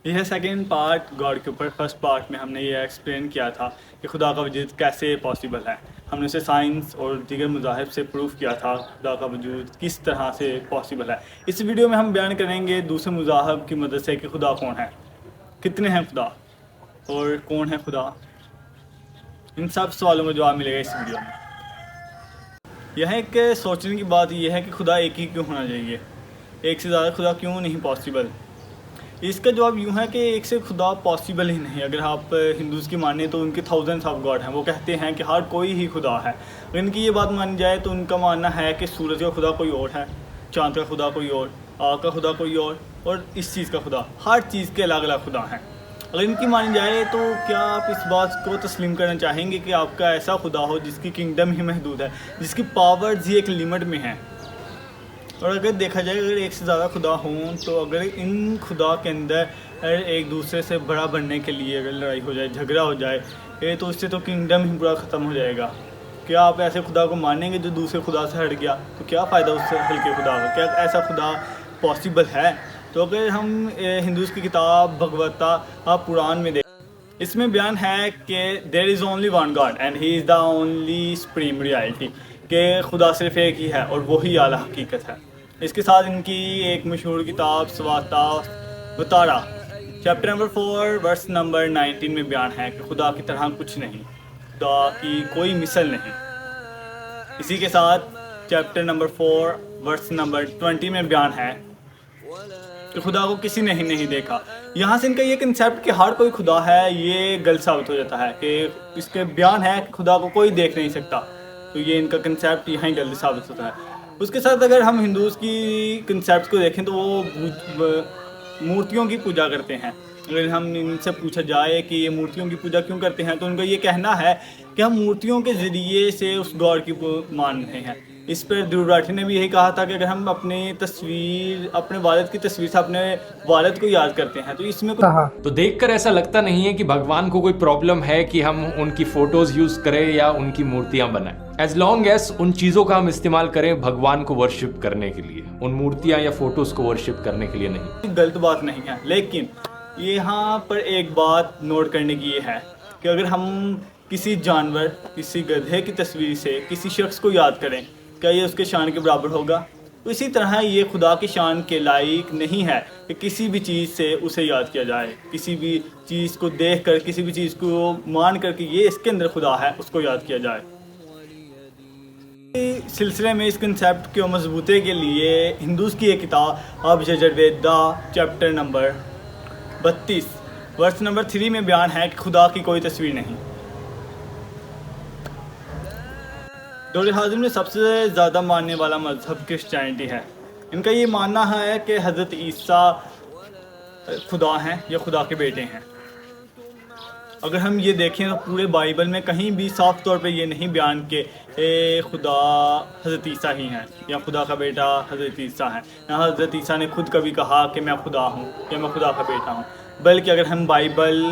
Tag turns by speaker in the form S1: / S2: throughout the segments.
S1: یہ ہے second part God کے اوپر. فرسٹ پارٹ میں ہم نے یہ ایکسپلین کیا تھا کہ خدا کا وجود کیسے پاسبل ہے. ہم نے اسے سائنس اور دیگر مذاہب سے پروف کیا تھا خدا کا وجود کس طرح سے پاسبل ہے. اس ویڈیو میں ہم بیان کریں گے دوسرے مذاہب کی مدد سے کہ خدا کون ہے, کتنے ہیں خدا اور کون ہے خدا. ان سب سوالوں کا جواب ملے گا اس ویڈیو میں. یہ ایک سوچنے کی بات یہ ہے کہ خدا ایک ہی کیوں ہونا چاہیے, ایک سے زیادہ خدا کیوں نہیں پاسبل. اس کا جواب یوں ہے کہ ایک سے خدا پاسبل ہی نہیں. اگر آپ ہندوز کی مانیں تو ان کے تھاؤزنڈس آف گاڈ ہیں. وہ کہتے ہیں کہ ہر کوئی ہی خدا ہے. اگر ان کی یہ بات مانی جائے تو ان کا ماننا ہے کہ سورج کا خدا کوئی اور ہے, چاند کا خدا کوئی اور, آگ کا خدا کوئی اور اس چیز کا خدا, ہر چیز کے الگ الگ خدا ہیں. اگر ان کی مانی جائے تو کیا آپ اس بات کو تسلیم کرنا چاہیں گے کہ آپ کا ایسا خدا ہو جس کی کنگڈم ہی محدود ہے, جس کی پاورز ہی ایک لمٹ میں ہیں. اور اگر دیکھا جائے اگر ایک سے زیادہ خدا ہوں تو اگر ان خدا کے اندر ایک دوسرے سے بڑا بننے کے لیے اگر لڑائی ہو جائے, جھگڑا ہو جائے, تو اس سے تو کنگڈم ہی پورا ختم ہو جائے گا. کیا آپ ایسے خدا کو مانیں گے جو دوسرے خدا سے ہٹ گیا؟ تو کیا فائدہ اس سے ہلکے خدا کا؟ کیا ایسا خدا پاسبل ہے؟ تو اگر ہم ہندوز کی کتاب بھگوتا آپ پران میں دیکھیں, اس میں بیان ہے کہ there is only one God and he is the only supreme reality, کہ خدا صرف ایک ہی ہے اور وہی اعلیٰ حقیقت ہے. اس کے ساتھ ان کی ایک مشہور کتاب سواتا وتارا چیپٹر نمبر 4 ورس نمبر 19 میں بیان ہے کہ خدا کی طرح کچھ نہیں, خدا کی کوئی مثل نہیں. اسی کے ساتھ چیپٹر نمبر 4 ورس نمبر 20 میں بیان ہے کہ خدا کو کسی نے ہی نہیں دیکھا. یہاں سے ان کا یہ کنسیپٹ کہ ہر کوئی خدا ہے یہ غلط ثابت ہو جاتا ہے, کہ اس کے بیان ہے کہ خدا کو کوئی دیکھ نہیں سکتا, تو یہ ان کا کنسیپٹ یہاں غلط ثابت ہوتا ہے. اس کے ساتھ اگر ہم ہندوز کی کنسیپٹس کو دیکھیں تو وہ مورتیوں کی پوجا کرتے ہیں. اگر ہم ان سے پوچھا جائے کہ یہ مورتیوں کی پوجا کیوں کرتے ہیں تو ان کا یہ کہنا ہے کہ ہم مورتیوں کے ذریعے سے اس گاڈ کی مان رہے ہیں. اس پر دھرو راٹھی نے بھی یہی کہا تھا کہ اگر ہم اپنے والد کی تصویر سے اپنے والد کو یاد کرتے ہیں تو اس میں
S2: تو دیکھ کر ایسا لگتا نہیں ہے کہ بھگوان کو کوئی پرابلم ہے کہ ہم ان کی فوٹوز یوز کریں یا ان کی مورتیاں بنائیں, ایز لانگ ایز ان چیزوں کا ہم استعمال کریں بھگوان کو ورشپ کرنے کے لیے, ان مورتیاں یا فوٹوز کو ورشپ کرنے کے لیے نہیں.
S1: غلط بات نہیں ہے. لیکن یہاں پر ایک بات نوٹ کرنے کی یہ ہے کہ اگر ہم کسی جانور, کسی گدھے کی تصویر سے کسی شخص کو یاد کریں, کیا یہ اس کے شان کے برابر ہوگا؟ تو اسی طرح یہ خدا کی شان کے لائق نہیں ہے کہ کسی بھی چیز سے اسے یاد کیا جائے, کسی بھی چیز کو دیکھ کر, کسی بھی چیز کو مان کر کہ یہ اس کے اندر خدا ہے اس کو یاد کیا جائے. سلسلے میں اس کنسیپٹ کے مضبوطی کے لیے ہندوز کی ایک کتاب اب یجرویدا چیپٹر نمبر 32 ورس نمبر 3 میں بیان ہے کہ خدا کی کوئی تصویر نہیں. دور حاضر میں سب سے زیادہ ماننے والا مذہب کرسچینٹی ہے. ان کا یہ ماننا ہے کہ حضرت عیسیٰ خدا ہیں یا خدا کے بیٹے ہیں. اگر ہم یہ دیکھیں تو پورے بائبل میں کہیں بھی صاف طور پہ یہ نہیں بیان کہ خدا حضرت عیسیٰ ہی ہیں یا خدا کا بیٹا حضرت عیسیٰ ہے. نہ حضرت عیسیٰ نے خود کبھی کہا کہ میں خدا ہوں یا میں خدا کا بیٹا ہوں, بلکہ اگر ہم Bible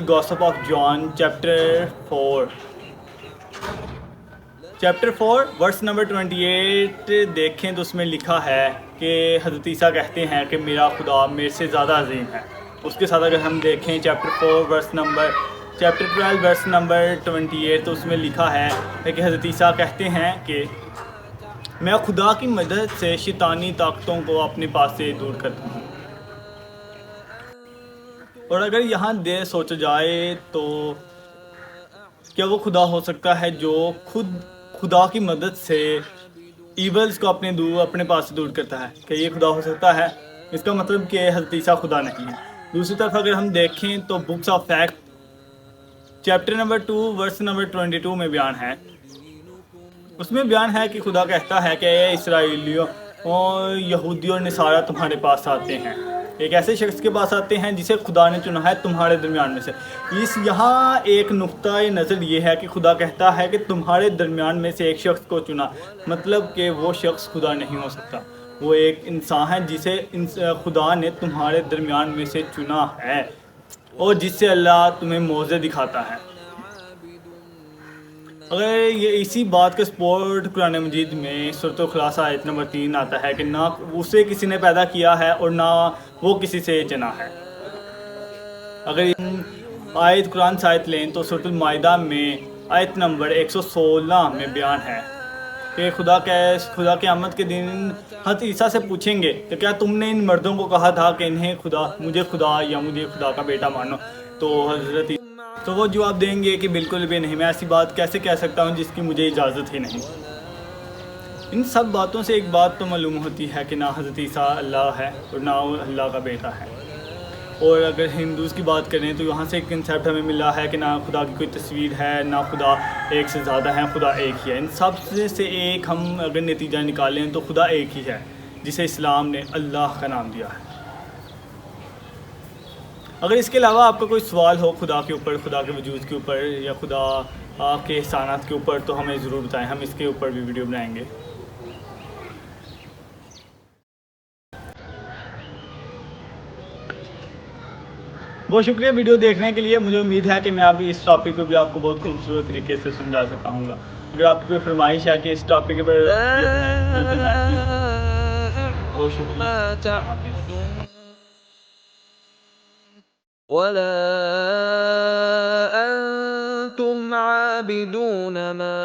S1: gospel of John chapter 4 verse number 28 دیکھیں تو اس میں لکھا ہے کہ حضرت عیسیٰ کہتے ہیں کہ میرا خدا میرے سے زیادہ عظیم ہے. اس کے ساتھ اگر ہم دیکھیں چیپٹر 12 ورس نمبر 28 تو اس میں لکھا ہے کہ حضرت عیسیٰ کہتے ہیں کہ میں خدا کی مدد سے شیطانی طاقتوں کو اپنے پاس سے دور کرتا ہوں. اور اگر یہاں سوچا جائے تو کیا وہ خدا ہو سکتا ہے جو خود خدا کی مدد سے ایولز کو اپنے پاس سے دور کرتا ہے؟ کیا یہ خدا ہو سکتا ہے؟ اس کا مطلب کہ حضرت عیسیٰ خدا نہیں ہے. دوسری طرف اگر ہم دیکھیں تو books of fact chapter number 2 verse number 22 میں بیان ہے. اس میں بیان ہے کہ خدا کہتا ہے کہ اے اسرائیلیوں اور یہودی اور نصارہ تمہارے پاس آتے ہیں, ایک ایسے شخص کے پاس آتے ہیں جسے خدا نے چنا ہے تمہارے درمیان میں سے. یہاں ایک نقطۂ نظر یہ ہے کہ خدا کہتا ہے کہ تمہارے درمیان میں سے ایک شخص کو چنا, مطلب کہ وہ شخص خدا نہیں ہو سکتا. وہ ایک انسان ہے جسے خدا نے تمہارے درمیان میں سے چنا ہے اور جس سے اللہ تمہیں موعظے دکھاتا ہے. اگر یہ اسی بات کا سپورٹ قرآن مجید میں سورۃ الاخلاص آیت نمبر 3 آتا ہے کہ نہ اسے کسی نے پیدا کیا ہے اور نہ وہ کسی سے چنا ہے. اگر آیت قرآن سے آیت لیں تو سورۃ المائدہ میں آیت نمبر 116 میں بیان ہے کہ خدا قیامت کے دن حضرت عیسیٰ سے پوچھیں گے کہ کیا تم نے ان مردوں کو کہا تھا کہ انہیں مجھے خدا یا مجھے خدا کا بیٹا مانو؟ تو حضرت تو وہ جواب دیں گے کہ بالکل بھی نہیں، میں ایسی بات کیسے کہہ سکتا ہوں جس کی مجھے اجازت ہی نہیں۔ ان سب باتوں سے ایک بات تو معلوم ہوتی ہے کہ نہ حضرت عیسیٰ اللہ ہے اور نہ وہ اللہ کا بیٹا ہے۔ اور اگر ہندوز کی بات کریں تو یہاں سے ایک کنسیپٹ ہمیں ملا ہے کہ نہ خدا کی کوئی تصویر ہے، نہ خدا ایک سے زیادہ ہے، خدا ایک ہی ہے۔ ان سب سے ایک ہم اگر نتیجہ نکالیں تو خدا ایک ہی ہے، جسے اسلام نے اللہ کا نام دیا ہے۔ اگر اس کے علاوہ آپ کا کوئی سوال ہو خدا کے اوپر، خدا کے وجود کے اوپر یا خدا کے احسانات کے اوپر تو ہمیں ضرور بتائیں، ہم اس کے اوپر بھی ویڈیو بنائیں گے۔ بہت شکریہ ویڈیو دیکھنے کے لیے۔ مجھے امید ہے کہ میں ابھی اس ٹاپک پہ بھی آپ کو بہت خوبصورت طریقے سے سمجھا سکا ہوں گا۔ اگر آپ کی کوئی فرمائش ہے کہ اس ٹاپک پر بہت شکریہ۔
S3: ولا أنتم عابدون ما